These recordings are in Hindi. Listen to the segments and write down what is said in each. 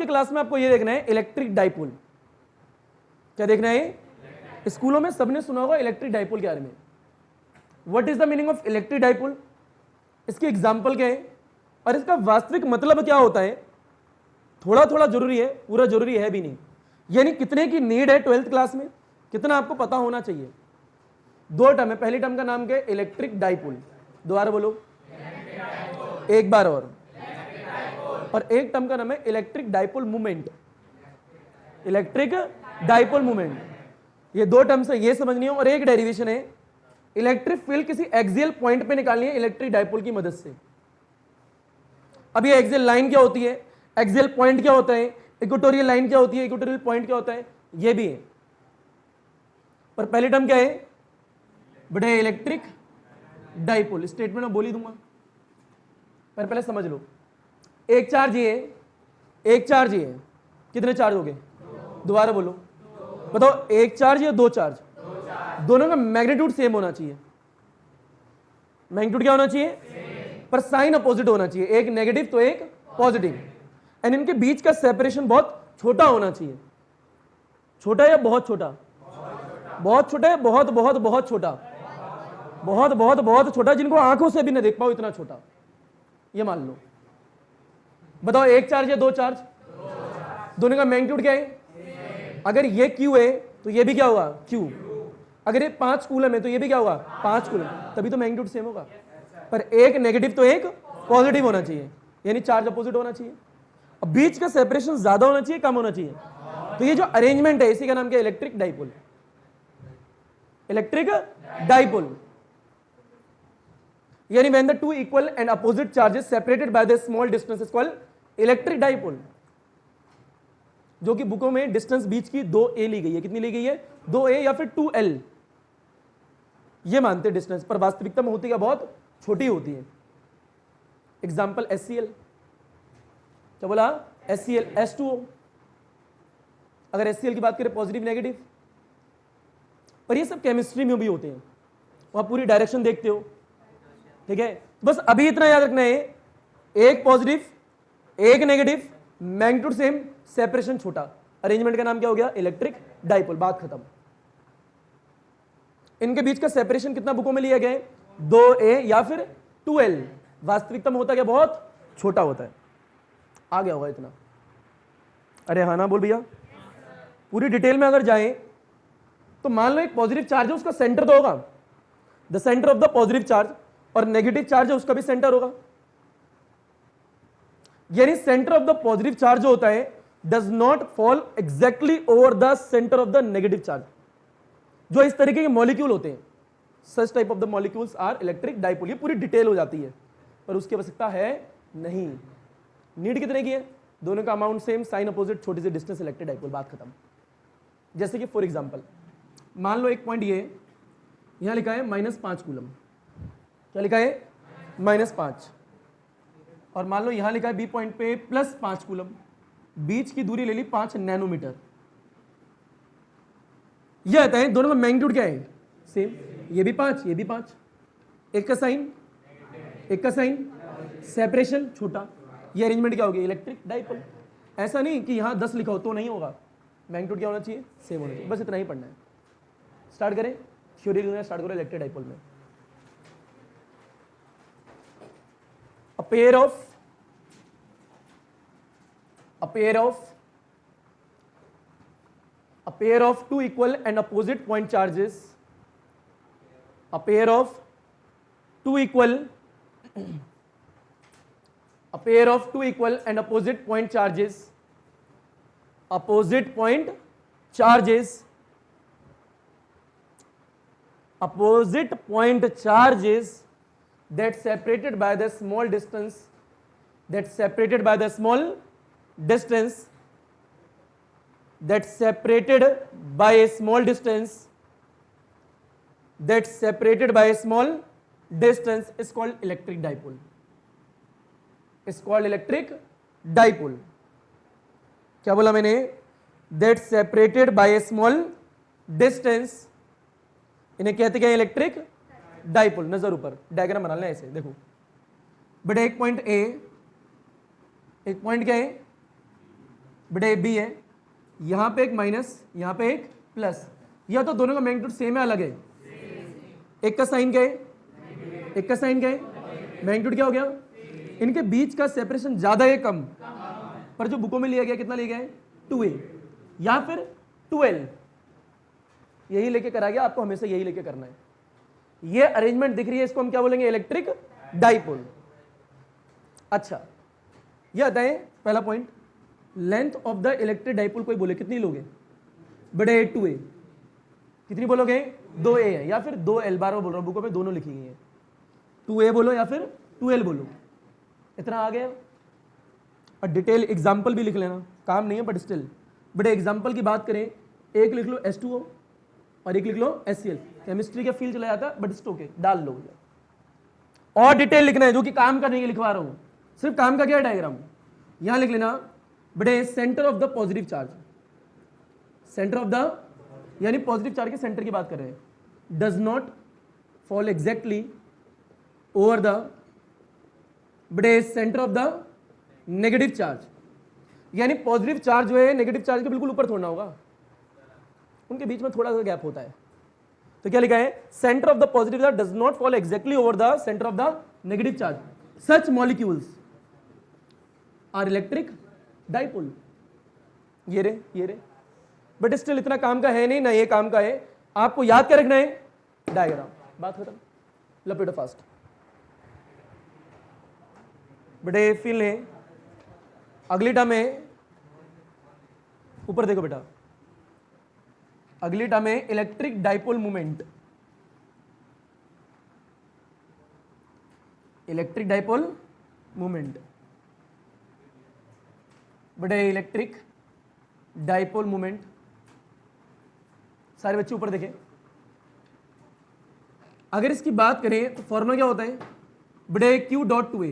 के क्लास में आपको ये देखना है इलेक्ट्रिक डाइपोल। क्या देखना है? स्कूलों में सबने सुना होगा इलेक्ट्रिक डाइपोल के बारे में। What is the meaning of electric dipole, इसकी एग्जाम्पल क्या है और इसका वास्तविक मतलब क्या होता है। थोड़ा थोड़ा जरूरी है, पूरा जरूरी है भी नहीं। यानी कितने की नीड है 12th क्लास में, कितना आपको पता होना चाहिए। दो टर्म है, पहली टर्म का नाम क्या है? Electric dipole. दोबारा बोलो एक बार और एक टर्म का नाम है electric dipole movement. Electric dipole movement, ये दो टर्म्स है, ये समझनी है। और एक डेरिवेशन है, इलेक्ट्रिक फील्ड किसी एक्सियल पॉइंट पे निकालनी है इलेक्ट्रिक डाइपोल की मदद से। अब ये एक्सियल लाइन क्या होती है, एक्सियल पॉइंट क्या होता है, इक्वेटोरियल लाइन क्या होती है, इक्वेटोरियल पॉइंट क्या होता है, ये भी है। पर पहली टर्म क्या है? बड़े इलेक्ट्रिक डाइपोल। स्टेटमेंट में बोल ही दूंगा, पर पहले समझ लो। एक चार्ज ये है, एक चार्ज ये है, कितने चार्ज हो गए? दोबारा बोलो, बताओ एक चार्ज या दो चार्ज? दोनों का मैग्नीट्यूड सेम होना चाहिए। मैग्नीट्यूड क्या होना चाहिए? पर साइन अपोजिट होना चाहिए, एक नेगेटिव तो एक पॉजिटिव। एंड इनके बीच का सेपरेशन बहुत छोटा होना चाहिए। छोटा या बहुत छोटा? बहुत छोटा है, बहुत बहुत बहुत छोटा, बहुत बहुत बहुत छोटा, जिनको आंखों से भी नहीं देख पाओ इतना छोटा, ये मान लो। बताओ एक चार्ज या दो चार्ज? दोनों का मैग्नीट्यूड क्या है? अगर ये Q है तो ये भी क्या होगा? Q। अगर ये 5 कूलम है तो ये भी क्या होगा? 5 कूलम, तभी तो मैग्नीट्यूड सेम होगा। पर एक नेगेटिव तो एक पॉजिटिव होना चाहिए, यानी चार्ज अपोजिट होना चाहिए। अब बीच का सेपरेशन ज्यादा होना चाहिए, कम होना चाहिए। तो ये जो अरेंजमेंट है इसी का नाम क्या है? Electric dipole. इलेक्ट्रिक डाइपोल यानी when the two equal and opposite charges separated by the small distance is called electric dipole। जो कि बुकों में डिस्टेंस बीच की 2a ली गई है। कितनी ली गई है? 2a या फिर 2l, ये मानते हैं डिस्टेंस, पर वास्तविकता में होती क्या? बहुत छोटी होती है। एग्जाम्पल HCl, क्या बोला? HCl, H2O। अगर HCl की बात करें पॉजिटिव नेगेटिव, पर ये सब केमिस्ट्री में भी होते हैं, वहां पूरी डायरेक्शन देखते हो, ठीक है। बस अभी इतना याद रखना है, एक पॉजिटिव एक नेगेटिव, मैग्नीट्यूड सेम, सेपरेशन छोटा। अरेंजमेंट का नाम क्या हो गया? Electric dipole. बात खत्म। इनके बीच का सेपरेशन कितना बुकों में लिया गया है? 2a या फिर 2l। वास्तविकता में होता क्या? बहुत छोटा होता है। आ गया होगा इतना? अरे हाँ ना बोल भैया। पूरी डिटेल में अगर जाएं तो मान लो एक पॉजिटिव चार्ज है, उसका सेंटर तो होगा, the centre of the positive charge, और नेगेटिव चार्ज है उसका भी सेंटर होगा। यानी centre of the positive charge जो होता है does not fall exactly over the centre of the negative charge. जो इस तरीके के मॉलिक्यूल होते हैं, such type of the molecules are electric dipole. ये पूरी डिटेल हो जाती है, पर उसकी आवश्यकता है नहीं। नीड कितने की है? दोनों का अमाउंट सेम, साइन अपोजिट, छोटी सी डिस्टेंस, इलेक्ट्रिक डाइपोल। बात खत्म। जैसे कि फॉर एग्जांपल मान लो एक पॉइंट ये यहां लिखा है -5 कूलम। क्या लिखा है? -5। और मान लो यहां लिखा है बी पॉइंट पे +5 कूलम। बीच की दूरी ले ली 5 नैनोमीटर। यह आता है दोनों का मैग्नीट्यूड क्या है? सेम। ये भी 5, ये भी 5। एक का साइन, एक का साइन, सेपरेशन छोटा। ये अरेंजमेंट क्या होगी? Electric dipole. ऐसा नहीं कि यहां 10 लिखा हो तो नहीं होगा, मैग्नीट्यूड क्या होना चाहिए? सेम होना चाहिए। बस इतना ही पढ़ना है। स्टार्ट करें, थ्योरी लेना स्टार्ट करो इलेक्ट्रिक डाइपोल में। A pair of two equal and opposite point charges, a pair of two equal and opposite point charges that separated by the small distance that separated by a small distance is called electric dipole. क्या बोला मैंने? that separated by a small distance, इन्हें कहते क्या? Electric dipole. नजर ऊपर डायग्राम बना लेना ऐसे, देखो बेटा एक पॉइंट ए, एक पॉइंट क्या है? बेटे बी है, यहाँ पे एक माइनस, यहाँ पे एक प्लस, या तो दोनों का मैग्नीट्यूड सेम है अलग है? एक का साइन क्या है, एक का साइन क्या है, मैग्नीट्यूड क्या हो गया? इनके बीच का सेपरेशन ज्यादा है कम? पर जो बुकों में लिया गया कितना लिया गया है? 2a या फिर 12, यही लेके करा गया, आपको हमेशा यही लेके करना है। ये अरेंजमेंट दिख रही है, इसको हम क्या बोलेंगे? Electric dipole. अच्छा, ये आता है पहला point, length of the electric dipole. कोई बोले कितनी लोगे? बड़े 2a, कितनी बोलोगे? 2a है या फिर 2l, बार बोल रहा हूं, बुकों में दोनों लिखी गई है, 2a बोलो या फिर 2l बोलो। इतना आ गया। और डिटेल एग्जाम्पल भी लिख लेना, काम नहीं है बट स्टिल। बड़े एग्जाम्पल की बात करें, एक लिख लो H2O और एक लिख लो HCl। केमिस्ट्री का फील्ड चला जाता बट इट्स ओके, डाल लो। और डिटेल लिखना है जो कि काम करने के लिखवा रहा हूं, सिर्फ काम का क्या है डायग्राम। यहां लिख लेना बड़े centre of the positive charge, centre of the यानी पॉजिटिव चार्ज के सेंटर की बात कर रहे हैं, does not fall exactly over the बड़े centre of the negative charge. यानी पॉजिटिव चार्ज जो है नेगेटिव चार्ज के बिल्कुल ऊपर थोड़ा होगा, उनके बीच में थोड़ा सा गैप होता है। तो क्या लिखा है? Centre of the positive charge does not fall exactly over the centre of the negative charge, such molecules are electric dipole. ये रे बट स्टिल इतना काम का है नहीं ना, ये काम का है, आपको याद क्या रखना है? डायग्राम, बात खत्म। लपेटो फास्ट। बेटे फिल है, अगली टर्म है, ऊपर देखो बेटा, अगली टर्म है electric dipole moment. Electric dipole moment, बेटे इलेक्ट्रिक डाइपोल मोमेंट। सारे बच्चे ऊपर देखें। अगर इसकी बात करें तो फॉर्मूला क्या होता है? बेटे Q डॉट 2a।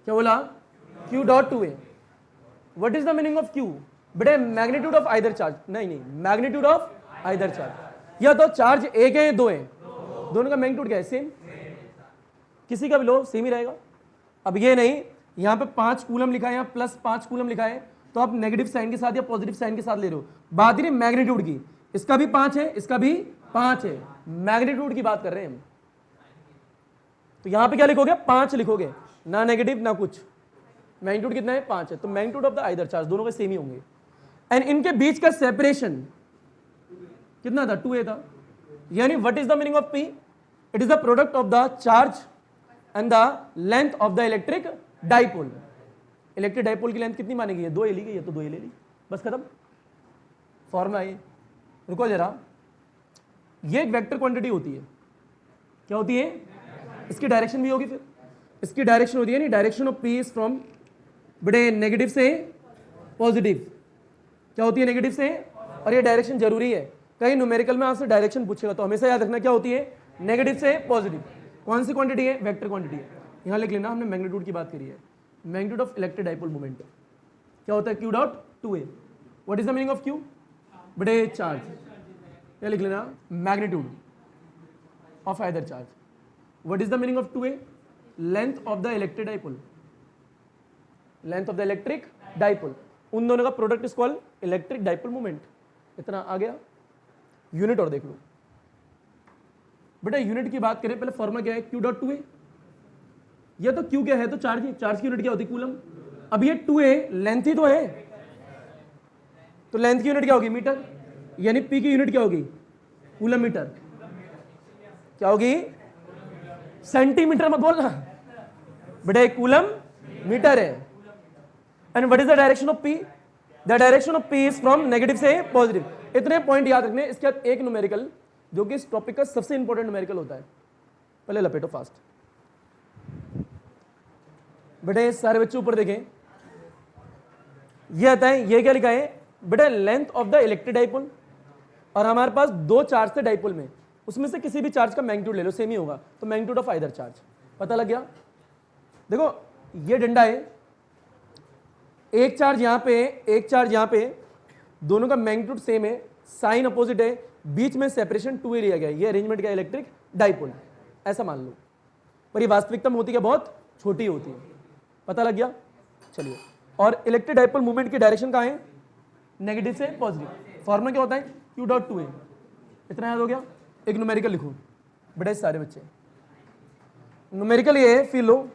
क्या बोला? Q dot 2a। What is the meaning of Q? बेटे मैग्नीट्यूड ऑफ आइदर चार्ज। नहीं, मैग्नीट्यूड ऑफ आइदर चार्ज। या तो चार्ज एक है दो है, दोनों का मैग्नीट्यूड क्या है? सेम। किसी का भी लो सेम ही रहेगा। अब ये नहीं, यहां पे 5 कूलम लिखा है, यहाँ प्लस 5 कूलम लिखा है, तो आप नेगेटिव साइन के साथ या पॉजिटिव साइन के साथ ले रहे हो। बात ही नहीं मैग्नीट्यूड की, इसका भी 5 है, इसका भी 5 है, मैग्नीट्यूड की बात कर रहे हैं हम। तो यहां पे क्या लिखोगे? 5 लिखोगे, ना नेगेटिव ना कुछ। मैग्नीट्यूड कितना है? 5 है। तो magnitude of the either charge, दोनों के सेम ही होंगे। एंड इनके बीच का सेपरेशन कितना था? 2a था। यानी what is the meaning of P? It is the product of the charge and the length of the electric dipole. Electric dipole की लेंथ कितनी मानी गई है? 2a ली गई है, तो 2a ले ली, बस खत्म। फॉर्मूला है। रुको जरा, ये एक वेक्टर क्वांटिटी होती है। क्या होती है? इसकी डायरेक्शन भी होगी, फिर इसकी डायरेक्शन होती है, नहीं, direction of P is from बड़े नेगेटिव से पॉजिटिव। क्या होती है? नेगेटिव से। और ये डायरेक्शन जरूरी है, कहीं न्यूमेरिकल में आपसे डायरेक्शन पूछेगा तो हमेशा याद रखना क्या होती है? नेगेटिव से पॉजिटिव। कौन सी क्वांटिटी है? वेक्टर क्वांटिटी है। यहां लिख लेना, हमने मैग्नीट्यूड की बात करी है। Magnitude of electric dipole moment क्या होता है? Q dot 2a। What is the meaning of Q? बड़े चार्ज, क्या लिख लेना? Magnitude of either charge. What is the meaning of 2a? Length of the electric dipole, length of the electric dipole. उन दोनों का product is called electric dipole moment. इतना आ गया। यूनिट और देख लो बेटा, यूनिट की बात करें, पहले फॉर्मूला क्या है? Q dot 2a। ये तो Q क्या है? तो चार्ज ही, चार्ज की यूनिट क्या होती है? कूलम। अब ये 2a लेंथ ही तो है, तो लेंथ की यूनिट क्या होगी? मीटर। यानी P की यूनिट क्या होगी? Coulomb metre. क्या होगी? सेंटीमीटर मत बोलना बेटा, एक कूलम मीटर है। And what is the direction of P? The direction of P is from negative से पॉजिटिव। इतने पॉइंट याद रखने। इसके बाद एक न्यूमेरिकल जो कि इस टॉपिक का सबसे इंपॉर्टेंट न्यूमेरिकल होता है, पहले लपेटो फास्ट। बेटे सारे बच्चे ऊपर देखें, ये आता है, ये क्या लिखा है? बेटा length of the electric dipole. और हमारे पास 2 चार्ज थे डाइपोल में, उसमें से किसी भी चार्ज का मैग्नीट्यूड ले लो, सेम ही होगा, तो मैग्नीट्यूड ऑफ आइदर चार्ज पता लग गया। देखो ये डंडा है, एक चार्ज यहां पे, एक चार्ज यहां पे, दोनों का मैग्नीट्यूड सेम है, साइन अपोजिट है, बीच में सेपरेशन 2a लिया गया है। ये अरेंजमेंट का इलेक्ट्रिक डाइपोल, ऐसा मान लो। पर ये वास्तविकता में होती है बहुत छोटी होती है। पता लग गया? चलिए और इलेक्ट्रिक डाइपोल मूवमेंट की डायरेक्शन कहाँ है, नेगेटिव से पॉजिटिव। फॉर्मूला क्या होता है, Q.2a। इतना याद हो गया। एक न्यूमेरिकल लिखो बेटा सारे बच्चे, न्यूमेरिकल ये है, फिर लो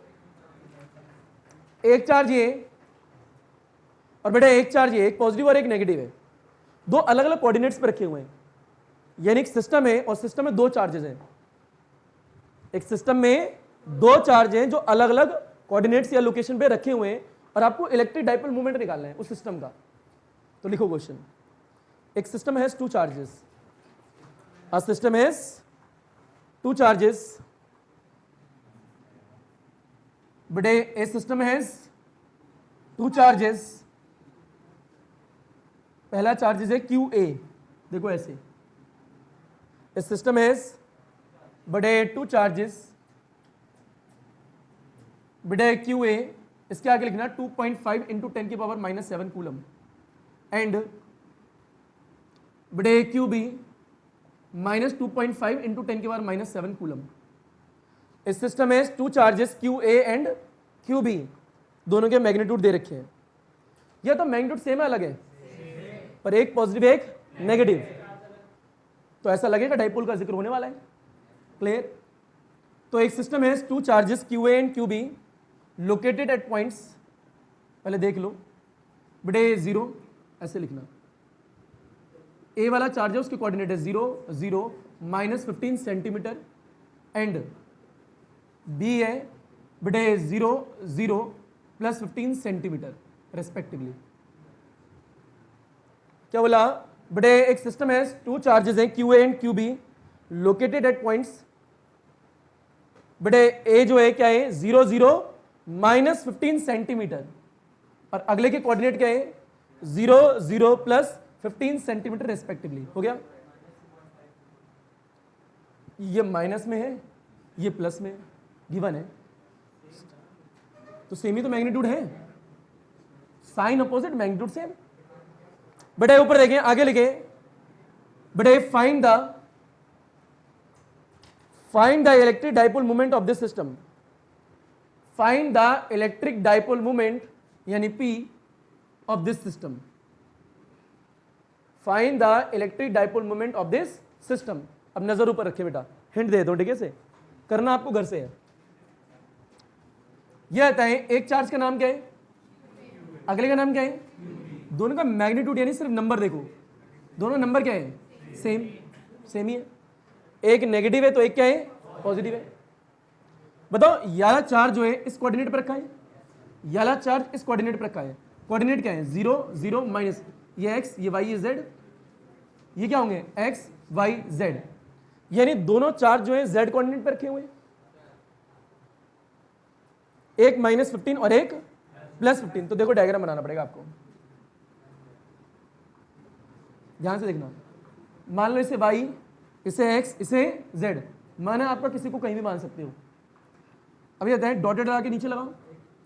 एक चार्ज ये और बेटा एक चार्ज ये, एक पॉजिटिव और एक नेगेटिव है, दो अलग अलग कोऑर्डिनेट्स पे रखे हुए हैं। यानी एक सिस्टम है और सिस्टम में दो चार्जेस हैं, एक सिस्टम में दो चार्ज हैं जो अलग अलग कोऑर्डिनेट्स या लोकेशन पे रखे हुए हैं और आपको इलेक्ट्रिक डाइपोल मूवमेंट निकालना है उस सिस्टम का। तो लिखो क्वेश्चन, एक system has two charges, a system has two charges, but A system has two charges. पहला चार्जेस है QA, देखो ऐसे, ए सिस्टम हैज बड़े टू चार्जेस, बड़े QA, इसके आगे लिखना 2.5 इंटू 10 की पावर -7 कूलम, एंड बड़े QB -2.5 इंटू 10 की पावर -7 कूलम। इस सिस्टम में two charges QA and QB, दोनों के मैग्नीट्यूड दे रखे हैं। यह तो मैग्नीट्यूड सेम है, अलग है, पर एक पॉजिटिव एक नेगेटिव, तो ऐसा लगेगा डाइपोल का जिक्र होने वाला है। क्लियर? तो एक सिस्टम है two charges QA and QB located at points, पहले देख लो बड़े 0, ऐसे लिखना, ए वाला चार्ज है उसके कोऑर्डिनेट है 0 0 -15 सेंटीमीटर, एंड बी है बड़े 0 0 +15 सेंटीमीटर रेस्पेक्टिवली। क्या बोला, बड़े एक सिस्टम है टू चार्जेस हैं QA and QB located at points, बड़े ए जो है क्या है 0 0 -15 सेंटीमीटर, और अगले के कोऑर्डिनेट क्या है 0 0 +15 सेंटीमीटर रेस्पेक्टिवली। हो गया, ये माइनस में है, ये प्लस में गिवन है, तो सेम ही तो मैग्नीट्यूड है, साइन अपोजिट मैग्नीट्यूड सेम। बड़े ऊपर देखें, आगे लिखे, बड़े find the electric dipole movement of this system, find the electric dipole movement यानी P of this system, find the electric dipole movement of this system. अब नजर ऊपर रखे बेटा, हिंट दे दो, ठीक है, से करना आपको घर से है। यह आता है एक चार्ज का नाम क्या है, अगले का नाम क्या है, दोनों का मैग्नीट्यूड यानी सिर्फ नंबर देखो, दोनों नंबर क्या है, सेम सेम ही है, एक नेगेटिव है तो एक क्या है, पॉजिटिव है। बताओ याला चार्ज जो है इस कोऑर्डिनेट पर रखा है, याला चार्ज इस कोऑर्डिनेट पर रखा है, कोऑर्डिनेट क्या है 0 0 माइनस, ये x ये y ये z, ये क्या होंगे x y z, यानी दोनों चार्ज जो है z कोऑर्डिनेट पर रखे हुए हैं, एक -15 और एक +15। तो देखो डायग्राम बनाना पड़ेगा आपको, ध्यान से देखना, मान लो इसे y, इसे x, इसे z, माना आपका किसी को कहीं भी मान सकते हो। अभी आता है डॉटेड लगा के नीचे लगाओ,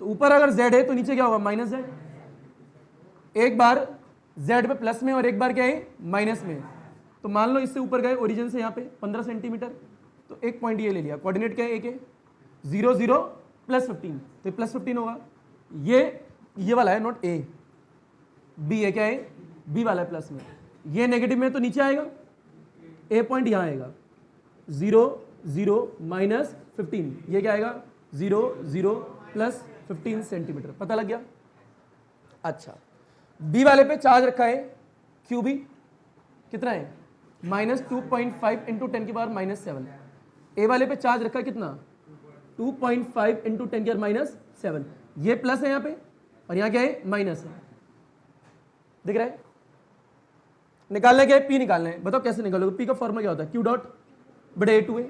तो ऊपर अगर z है तो नीचे क्या होगा -z, एक बार z पे प्लस में और एक बार क्या है माइनस में। तो मान लो इससे ऊपर गए ओरिजिन से यहाँ पे 15 सेंटीमीटर, तो एक पॉइंट ये ले लिया, कोऑर्डिनेट क्या है, एक है 0 0 +15, तो +15 होगा, ये वाला है नॉट a, b है क्या है, b वाला है प्लस में, ये नेगेटिव में तो नीचे आएगा, a पॉइंट यहाँ आएगा 0 0 -15, ये क्या आएगा 0 0 +15 सेंटीमीटर। पता लग गया? अच्छा, बी वाले पे चार्ज रखा है QB, कितना है -2.5 इंटू 10 की पावर -7, ए वाले पे चार्ज रखा है कितना 2.5 इंटू 10 की पावर -7, ये प्लस है यहाँ पे और यहाँ क्या है माइनस है, दिख रहा है? निकालना क्या है, P निकालना है। बताओ कैसे निकालोगे? P का फॉर्मूला क्या होता है, Q डॉट बड़े A2 है।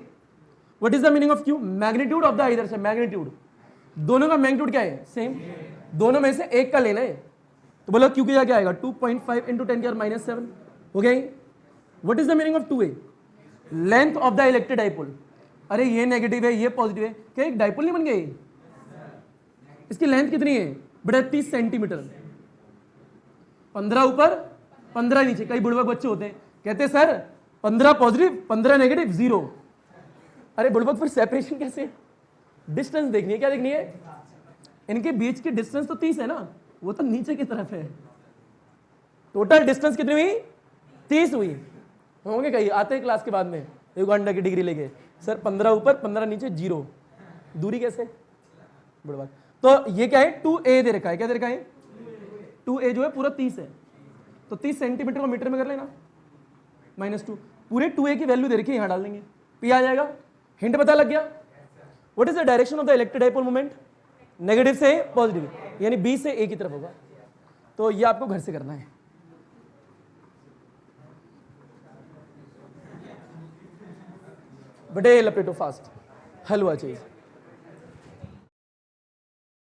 What is the meaning of Q? Magnitude of the, इधर से मैग्नीट्यूड, दोनों का मैग्नीट्यूड क्या है सेम, दोनों में से एक का लेना है, तो बोलो Q क्या आएगा 2.5 इंटू 10 की पावर -7 हो गया। What is the meaning of 2a? Length of the electric dipole. अरे ये नेगेटिव है ये पॉजिटिव है, क्या एक डाइपोल नहीं बन गई? इसकी लेंथ कितनी है बड़े 30 सेंटीमीटर, 15 ऊपर 15 नीचे। कई बुड़बक बच्चे होते हैं कहते हैं सर 15 पॉजिटिव 15 नेगेटिव 0। अरे बुड़बक फिर सेपरेशन कैसे? डिस्टेंस देखनी है, क्या देखनी है? इनके बीच की डिस्टेंस तो 30 है ना, वो तो नीचे की तरफ है। टोटल डिस्टेंस कितनी हुई? 30 हुई। होंगे कहीं आते हैं क्लास के बाद में युगांडा की डिग्री लेके, सर 15 ऊपर 15 नीचे 0, दूरी कैसे? बड़ी बात। तो ये क्या है? 2a दे रखा है। क्या दे रखा है? 2a जो है पूरा 30 है, तो 30 सेंटीमीटर को मीटर में कर लेना, -2। पूरे 2a की वैल्यू दे रखी है, यहां डाल देंगे, p आ जाएगा। हिंट पता लग गया? What is the direction of the electric dipole moment? Negative से पॉजिटिव, यानी b से a की तरफ होगा। तो ये आपको घर से करना है। बटे लपेटो फास्ट, हलवा चाहिए।